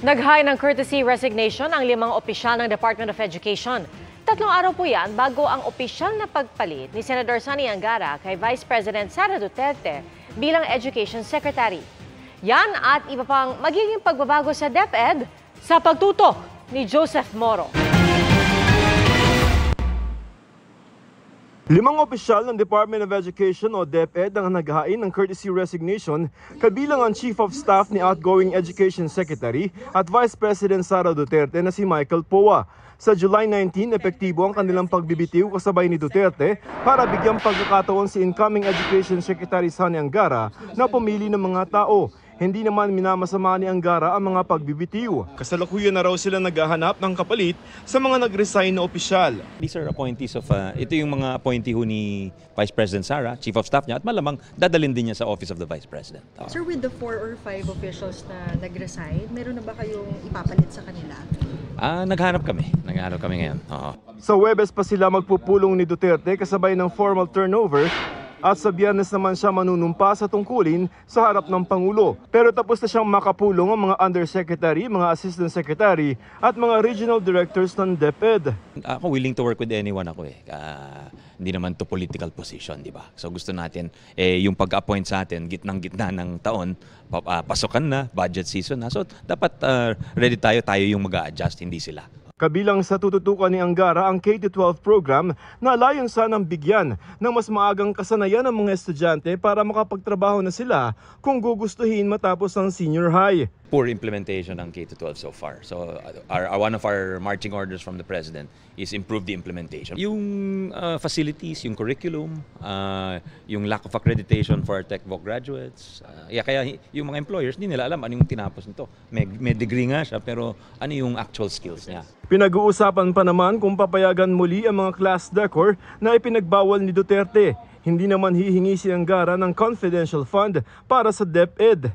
Nag-high ng courtesy resignation ang 5 opisyal ng Department of Education. 3 araw po yan bago ang opisyal na pagpalit ni Senator Sonny Angara kay Vice President Sara Duterte bilang Education Secretary. Yan at iba pang magiging pagbabago sa DepEd sa pagtutok ni Joseph Moro. 5 opisyal ng Department of Education o DepEd ang naghain ng courtesy resignation kabilang ang Chief of Staff ni outgoing Education Secretary at Vice President Sara Duterte na si Michael Poa. Sa July 19, epektibo ang kanilang pagbibitiw kasabay ni Duterte para bigyang pagkakataon si incoming Education Secretary Sonny Angara na pumili ng mga tao. Hindi naman minamasama ni Angara ang mga pagbibitiw. Kasalukuyan na raw sila naghahanap ng kapalit sa mga nag-resign na opisyal. These are appointees of, ito yung mga appointee ni Vice President Sara, Chief of Staff niya, at malamang dadalhin din niya sa Office of the Vice President. Sir, with the 4 or 5 officials na nag-resign, meron na ba kayong ipapalit sa kanila? Naghanap kami ngayon. Sa Huwebes pa sila magpupulong ni Duterte kasabay ng formal turnover. At sa Biyernes naman siya manunumpa sa tungkulin sa harap ng Pangulo. Pero tapos na siyang makapulong ang mga undersecretary, mga assistant secretary at mga regional directors ng DepEd. Ako willing to work with anyone ako eh. Hindi naman to political position, di ba? So gusto natin, yung pag-appoint sa atin, gitnang-gitna ng taon, pasukan na, budget season na. So dapat ready tayo yung mag-a-adjust, hindi sila. Kabilang sa tututukan ni Angara ang K-12 program na layon sanang bigyan ng mas maagang kasanayan ng mga estudyante para makapagtrabaho na sila kung gugustuhin matapos ang senior high. Poor implementation ng K-12 so far. So one of our marching orders from the President is improve the implementation. Yung facilities, yung curriculum, yung lack of accreditation for our TechVoc graduates. Kaya yung mga employers, hindi nila alam ano yung tinapos nito. May degree nga siya pero ano yung actual skills niya. Pinag-uusapan pa naman kung papayagan muli ang mga class decor na ipinagbawal ni Duterte. Hindi naman hihingi si Angara ng confidential fund para sa DepEd.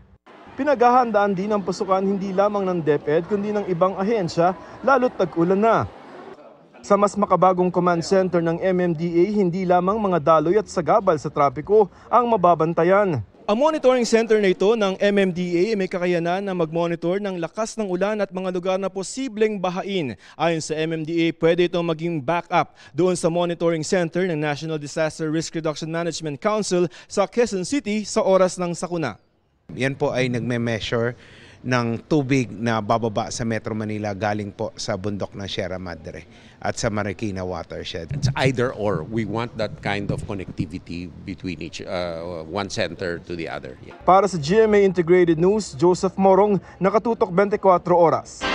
Pinaghahandaan din ang pasukan hindi lamang ng DepEd kundi ng ibang ahensya lalo't tag-ulan na. Sa mas makabagong command center ng MMDA, hindi lamang mga daloy at sagabal sa trapiko ang mababantayan. Ang monitoring center na ito ng MMDA may kakayanan na mag-monitor ng lakas ng ulan at mga lugar na posibleng bahain. Ayon sa MMDA, pwede itong maging backup doon sa monitoring center ng National Disaster Risk Reduction Management Council sa Quezon City sa oras ng sakuna. Yan po ay nagme-measure ng tubig na bababa sa Metro Manila galing po sa bundok ng Sierra Madre at sa Marikina watershed. It's either or. We want that kind of connectivity between one center to the other. Yeah. Para sa GMA Integrated News, Joseph Morong, nakatutok 24 oras.